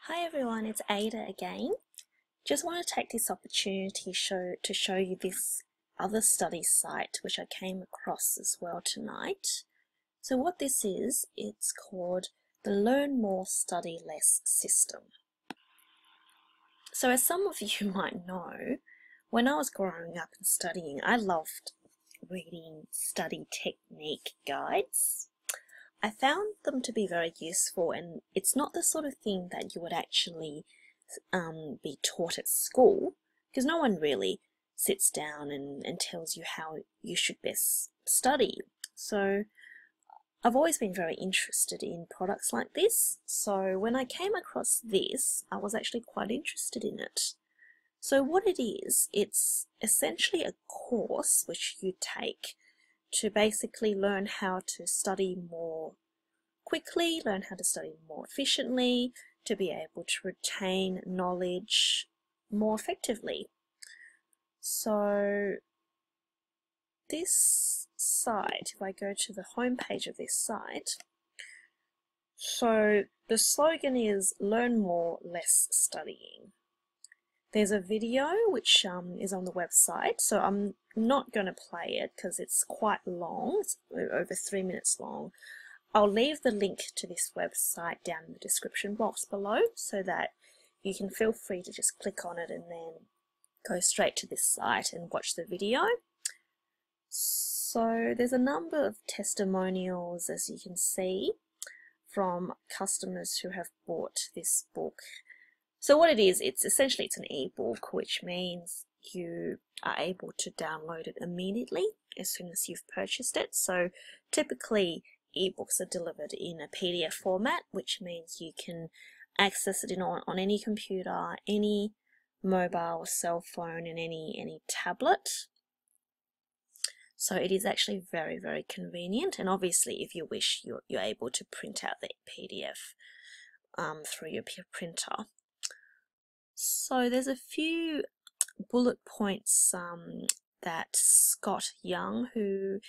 Hi everyone, it's Ada again. Just want to take this opportunity to show you this other study site which I came across as well tonight. So what this is, it's called the Learn More, Study Less system. So as some of you might know, when I was growing up and studying, I loved reading study technique guides. I found them to be very useful, and it's not the sort of thing that you would actually be taught at school, because no one really sits down and tells you how you should best study. So I've always been very interested in products like this. So when I came across this, I was actually quite interested in it. So what it is, it's essentially a course which you take to basically learn how to study more quickly, learn how to study more efficiently, to be able to retain knowledge more effectively. So this site, if I go to the home page of this site, so the slogan is learn more, less studying. There's a video which is on the website, so I'm not going to play it because it's quite long. It's over 3 minutes long. I'll leave the link to this website down in the description box below so that you can feel free to just click on it and then go straight to this site and watch the video. So there's a number of testimonials, as you can see, from customers who have bought this book. So what it is, it's essentially an ebook, which means you are able to download it immediately as soon as you've purchased it. So typically ebooks are delivered in a PDF format, which means you can access it on any computer, any mobile cell phone, and any tablet. So it is actually very, very convenient, and obviously if you wish, you're able to print out the PDF through your printer. So there's a few bullet points that Scott Young, who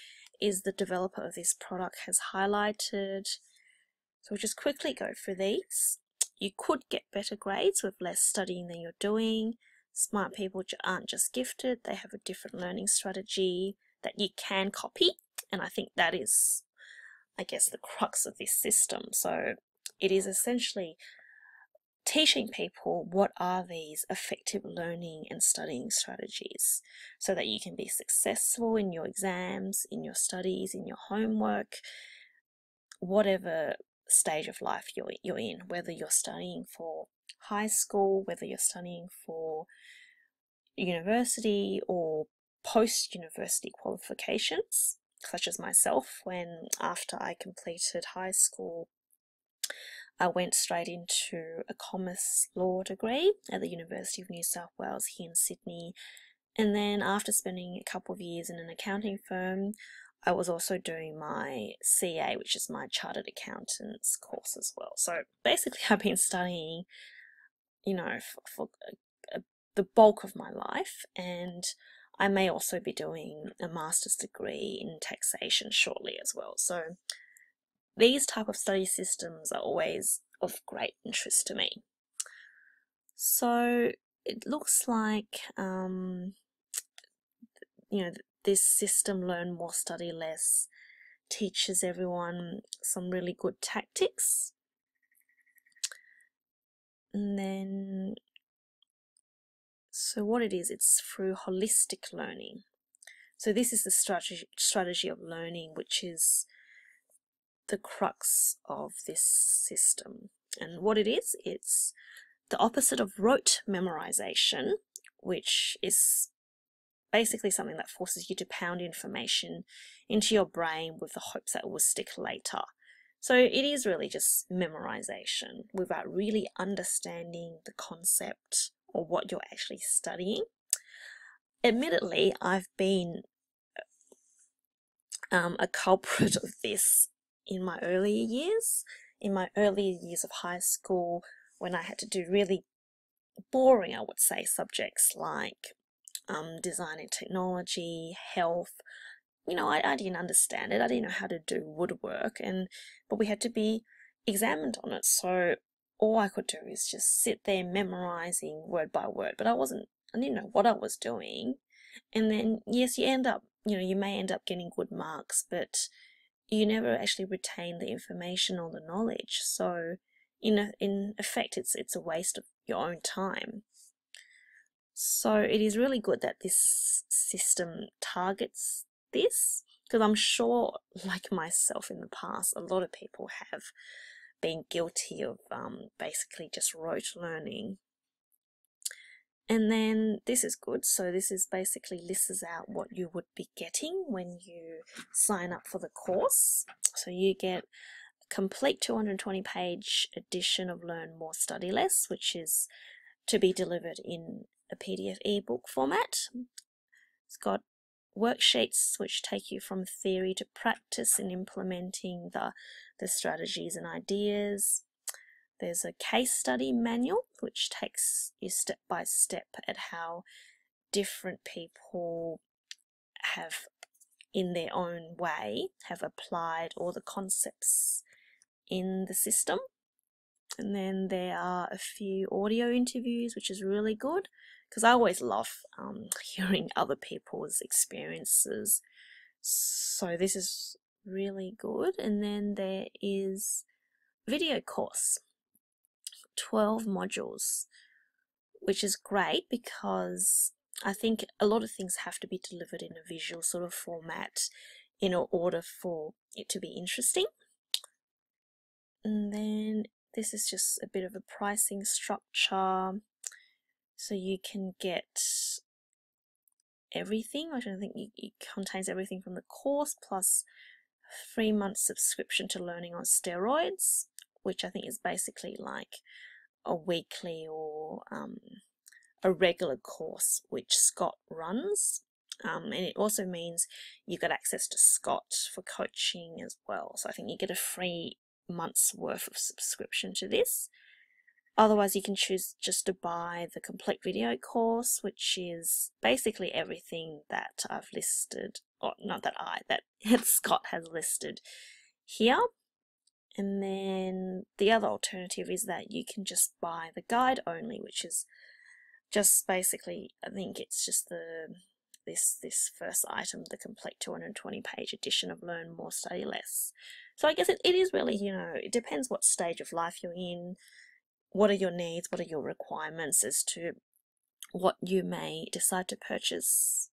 is the developer of this product, has highlighted. So we'll just quickly go through these. You could get better grades with less studying than you're doing. Smart people aren't just gifted, they have a different learning strategy that you can copy, and I think that is, I guess, the crux of this system. So it is essentially teaching people what are these effective learning and studying strategies so that you can be successful in your exams, in your studies, in your homework, whatever stage of life you're in, whether you're studying for high school, whether you're studying for university or post-university qualifications, such as myself, when after I completed high school, I went straight into a commerce law degree at the University of New South Wales here in Sydney. And then after spending a couple of years in an accounting firm, I was also doing my CA, which is my Chartered Accountant's course as well. So basically I've been studying, for the bulk of my life, and I may also be doing a master's degree in taxation shortly as well. So these type of study systems are always of great interest to me. So it looks like, this system, Learn More, Study Less, teaches everyone some really good tactics. And then, so what it is, it's through holistic learning. So this is the strategy of learning, which is the crux of this system. And what it is, it's the opposite of rote memorization, which is basically something that forces you to pound information into your brain with the hopes that it will stick later. So it is really just memorization without really understanding the concept or what you're actually studying. Admittedly, I've been a culprit of this in my earlier years. In my earlier years of high school, when I had to do really boring, I would say, subjects like design and technology, health. I didn't understand it. I didn't know how to do woodwork, but we had to be examined on it. So all I could do is just sit there memorizing word by word, but I didn't know what I was doing. And then, yes, you may end up getting good marks, but you never actually retain the information or the knowledge. So, in effect, it's a waste of your own time. So it is really good that this system targets this, because I'm sure, like myself in the past, a lot of people have been guilty of basically just rote learning. And then this is good. So this is basically lists out what you would be getting when you sign up for the course. So you get a complete 220-page edition of Learn More, Study Less, which is to be delivered in a PDF ebook format. It's got worksheets which take you from theory to practice in implementing the strategies and ideas. There's a case study manual which takes you step by step at how different people have, in their own way, have applied all the concepts in the system. And then there are a few audio interviews, which is really good, because I always love hearing other people's experiences. So this is really good. And then there is video course, 12 modules, which is great because I think a lot of things have to be delivered in a visual sort of format in order for it to be interesting. And then this is just a bit of a pricing structure, so you can get everything. I don't think it contains everything from the course, plus 3 months subscription to Learning on Steroids, which I think is basically like a weekly or a regular course which Scott runs. And it also means you get access to Scott for coaching as well. So I think you get a free month's worth of subscription to this. Otherwise, you can choose just to buy the complete video course, which is basically everything that I've listed, or not that that Scott has listed here. And then the other alternative is that you can just buy the guide only, which is just basically, I think it's just this first item, the complete 220-page edition of Learn More, Study Less. So I guess it is really, it depends what stage of life you're in, what are your needs, what are your requirements as to what you may decide to purchase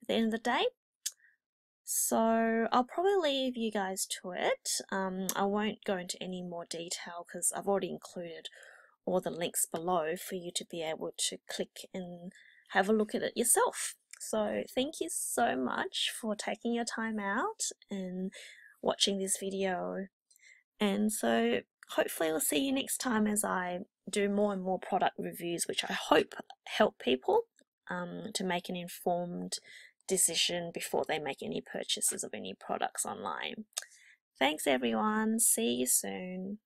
at the end of the day. So I'll probably leave you guys to it. I won't go into any more detail because I've already included all the links below for you to be able to click and have a look at it yourself. So thank you so much for taking your time out and watching this video. And so hopefully we'll see you next time as I do more and more product reviews, which I hope help people to make an informed decision before they make any purchases of any products online. Thanks everyone. See you soon.